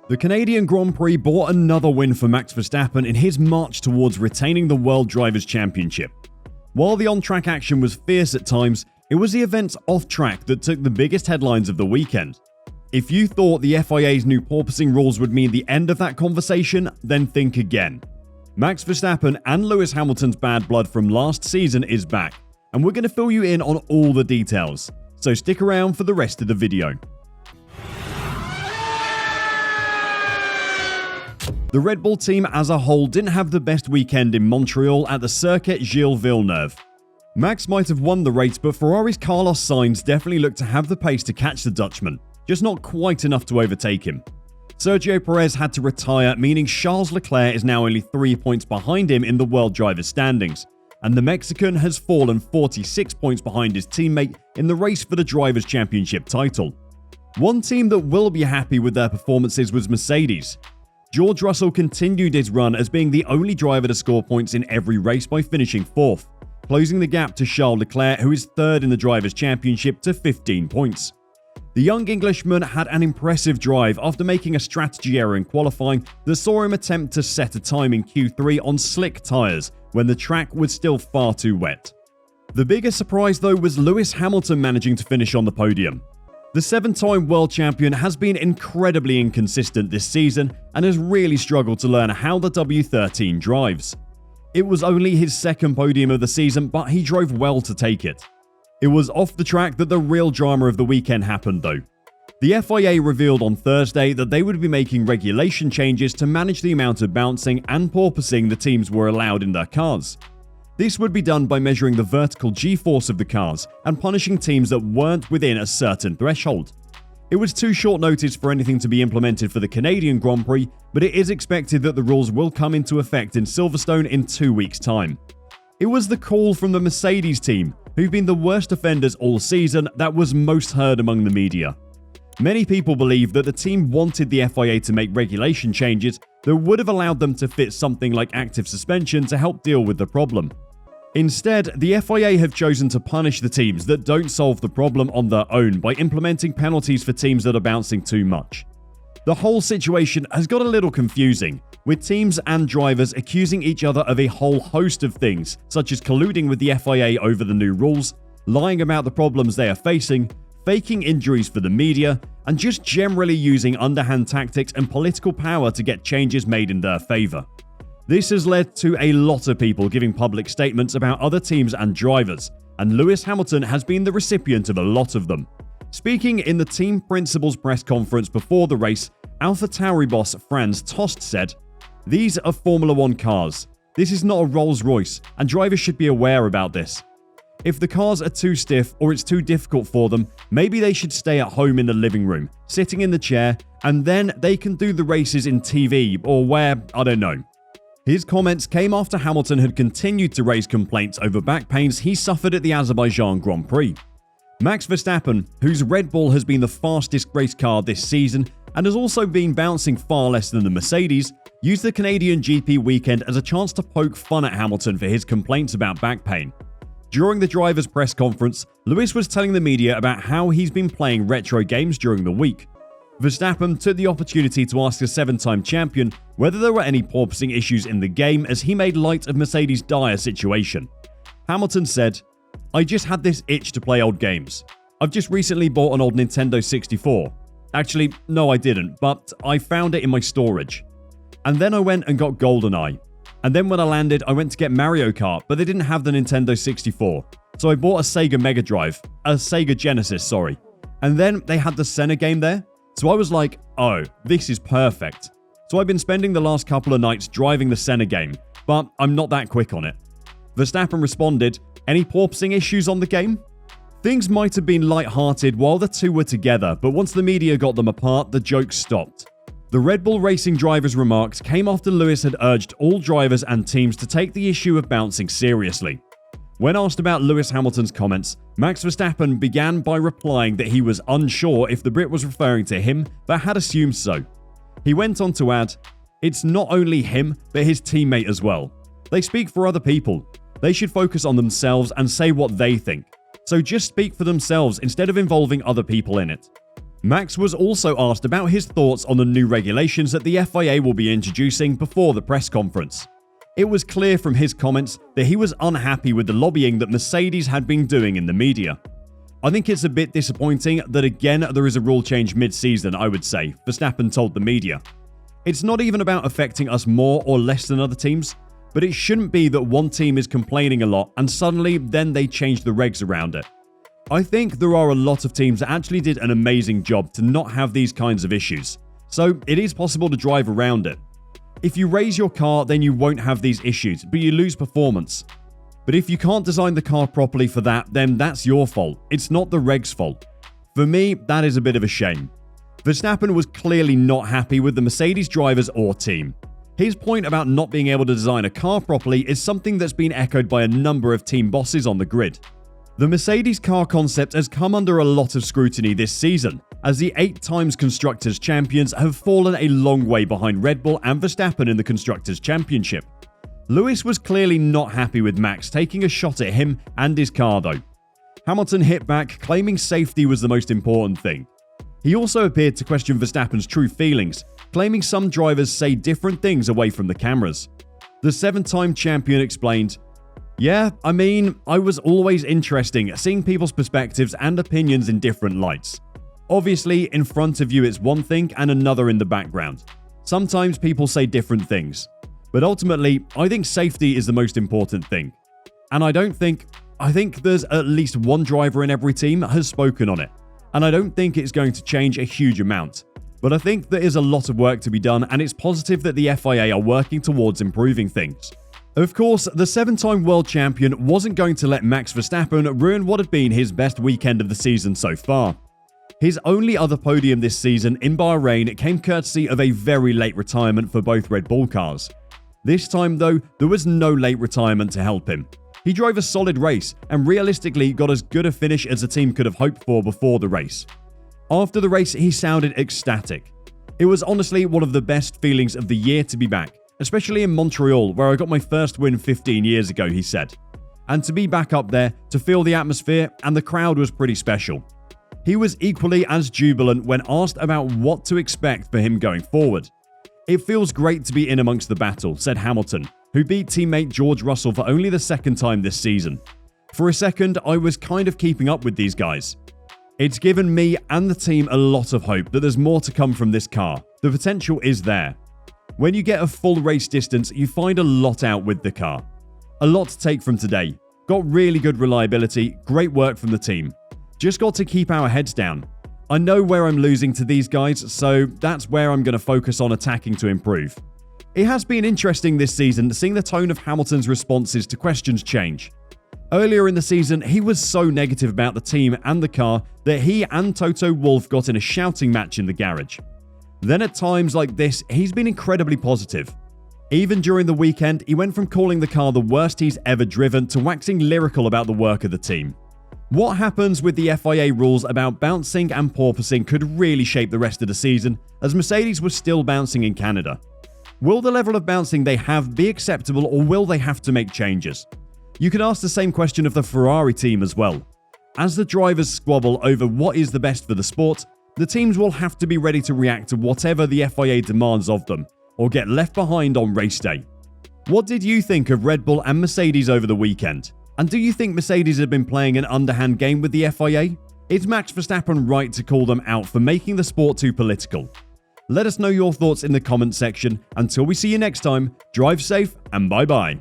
The Canadian Grand Prix brought another win for Max Verstappen in his march towards retaining the World Drivers' Championship. While the on-track action was fierce at times, it was the events off-track that took the biggest headlines of the weekend. If you thought the FIA's new porpoising rules would mean the end of that conversation, then think again. Max Verstappen and Lewis Hamilton's bad blood from last season is back, and we're going to fill you in on all the details, so stick around for the rest of the video. The Red Bull team as a whole didn't have the best weekend in Montreal at the Circuit Gilles Villeneuve. Max might have won the race, but Ferrari's Carlos Sainz definitely looked to have the pace to catch the Dutchman, just not quite enough to overtake him. Sergio Perez had to retire, meaning Charles Leclerc is now only 3 points behind him in the World Drivers' standings, and the Mexican has fallen 46 points behind his teammate in the race for the Drivers' Championship title. One team that will be happy with their performances was Mercedes. George Russell continued his run as being the only driver to score points in every race by finishing 4th, closing the gap to Charles Leclerc, who is 3rd in the Drivers' Championship, to 15 points. The young Englishman had an impressive drive after making a strategy error in qualifying that saw him attempt to set a time in Q3 on slick tyres when the track was still far too wet. The biggest surprise though was Lewis Hamilton managing to finish on the podium. The 7-time world champion has been incredibly inconsistent this season and has really struggled to learn how the W13 drives. It was only his 2nd podium of the season, but he drove well to take it. It was off the track that the real drama of the weekend happened though. The FIA revealed on Thursday that they would be making regulation changes to manage the amount of bouncing and porpoising the teams were allowed in their cars. This would be done by measuring the vertical G-force of the cars and punishing teams that weren't within a certain threshold. It was too short notice for anything to be implemented for the Canadian Grand Prix, but it is expected that the rules will come into effect in Silverstone in 2 weeks' time. It was the call from the Mercedes team, who've been the worst offenders all season, that was most heard among the media. Many people believe that the team wanted the FIA to make regulation changes that would have allowed them to fit something like active suspension to help deal with the problem. Instead, the FIA have chosen to punish the teams that don't solve the problem on their own by implementing penalties for teams that are bouncing too much. The whole situation has got a little confusing, with teams and drivers accusing each other of a whole host of things, such as colluding with the FIA over the new rules, lying about the problems they are facing, faking injuries for the media, and just generally using underhand tactics and political power to get changes made in their favour. This has led to a lot of people giving public statements about other teams and drivers, and Lewis Hamilton has been the recipient of a lot of them. Speaking in the team principals press conference before the race, AlphaTauri boss Franz Tost said, "These are Formula 1 cars. This is not a Rolls-Royce, and drivers should be aware about this. If the cars are too stiff or it's too difficult for them, maybe they should stay at home in the living room, sitting in the chair, and then they can do the races in TV or where, I don't know." His comments came after Hamilton had continued to raise complaints over back pains he suffered at the Azerbaijan Grand Prix. Max Verstappen, whose Red Bull has been the fastest race car this season and has also been bouncing far less than the Mercedes, used the Canadian GP weekend as a chance to poke fun at Hamilton for his complaints about back pain. During the driver's press conference, Lewis was telling the media about how he's been playing retro games during the week. Verstappen took the opportunity to ask the 7-time champion whether there were any porpoising issues in the game as he made light of Mercedes' dire situation. Hamilton said, "I just had this itch to play old games. I've just recently bought an old Nintendo 64. Actually, no I didn't, but I found it in my storage. And then I went and got GoldenEye. And then when I landed, I went to get Mario Kart, but they didn't have the Nintendo 64. So I bought a Sega Genesis, sorry. And then they had the Senna game there. So I was like, oh, this is perfect. So I've been spending the last couple of nights driving the Senna game, but I'm not that quick on it." Verstappen responded, "Any porpoising issues on the game?" Things might have been light-hearted while the two were together, but once the media got them apart, the jokes stopped. The Red Bull Racing driver's remarks came after Lewis had urged all drivers and teams to take the issue of bouncing seriously. When asked about Lewis Hamilton's comments, Max Verstappen began by replying that he was unsure if the Brit was referring to him, but had assumed so. He went on to add, "It's not only him, but his teammate as well. They speak for other people. They should focus on themselves and say what they think. So just speak for themselves instead of involving other people in it." Max was also asked about his thoughts on the new regulations that the FIA will be introducing before the press conference. It was clear from his comments that he was unhappy with the lobbying that Mercedes had been doing in the media. I think it's a bit disappointing that again there is a rule change mid-season, I would say, Verstappen told the media. It's not even about affecting us more or less than other teams, but it shouldn't be that one team is complaining a lot and suddenly then they change the regs around it. I think there are a lot of teams that actually did an amazing job to not have these kinds of issues, so it is possible to drive around it. If you raise your car, then you won't have these issues, but you lose performance. But if you can't design the car properly for that, then that's your fault. It's not the reg's fault. For me, that is a bit of a shame. Verstappen was clearly not happy with the Mercedes drivers or team. His point about not being able to design a car properly is something that's been echoed by a number of team bosses on the grid. The Mercedes car concept has come under a lot of scrutiny this season, as the 8 times Constructors' Champions have fallen a long way behind Red Bull and Verstappen in the Constructors' Championship. Lewis was clearly not happy with Max taking a shot at him and his car though. Hamilton hit back, claiming safety was the most important thing. He also appeared to question Verstappen's true feelings, claiming some drivers say different things away from the cameras. The 7-time champion explained, "Yeah, I was always interesting seeing people's perspectives and opinions in different lights. Obviously, in front of you it's one thing and another in the background. Sometimes people say different things. But ultimately, I think safety is the most important thing. And I think there's at least one driver in every team has spoken on it. And I don't think it's going to change a huge amount. But I think there is a lot of work to be done, and it's positive that the FIA are working towards improving things." Of course, the 7-time world champion wasn't going to let Max Verstappen ruin what had been his best weekend of the season so far. His only other podium this season in Bahrain came courtesy of a very late retirement for both Red Bull cars. This time though, there was no late retirement to help him. He drove a solid race and realistically got as good a finish as the team could have hoped for before the race. After the race, he sounded ecstatic. "It was honestly one of the best feelings of the year to be back, especially in Montreal where I got my first win 15 years ago," he said. "And to be back up there, to feel the atmosphere and the crowd was pretty special." He was equally as jubilant when asked about what to expect for him going forward. "It feels great to be in amongst the battle," said Hamilton, who beat teammate George Russell for only the 2nd time this season. "For a second, I was kind of keeping up with these guys. It's given me and the team a lot of hope that there's more to come from this car. The potential is there. When you get a full race distance, you find a lot out with the car. A lot to take from today. Got really good reliability, great work from the team. Just got to keep our heads down. I know where I'm losing to these guys, so that's where I'm going to focus on attacking to improve." It has been interesting this season seeing the tone of Hamilton's responses to questions change. Earlier in the season, he was so negative about the team and the car that he and Toto Wolff got in a shouting match in the garage. Then at times like this, he's been incredibly positive. Even during the weekend, he went from calling the car the worst he's ever driven to waxing lyrical about the work of the team. What happens with the FIA rules about bouncing and porpoising could really shape the rest of the season, as Mercedes was still bouncing in Canada. Will the level of bouncing they have be acceptable, or will they have to make changes? You could ask the same question of the Ferrari team as well. As the drivers squabble over what is the best for the sport, the teams will have to be ready to react to whatever the FIA demands of them, or get left behind on race day. What did you think of Red Bull and Mercedes over the weekend? And do you think Mercedes have been playing an underhand game with the FIA? Is Max Verstappen right to call them out for making the sport too political? Let us know your thoughts in the comment section. Until we see you next time, drive safe and bye-bye.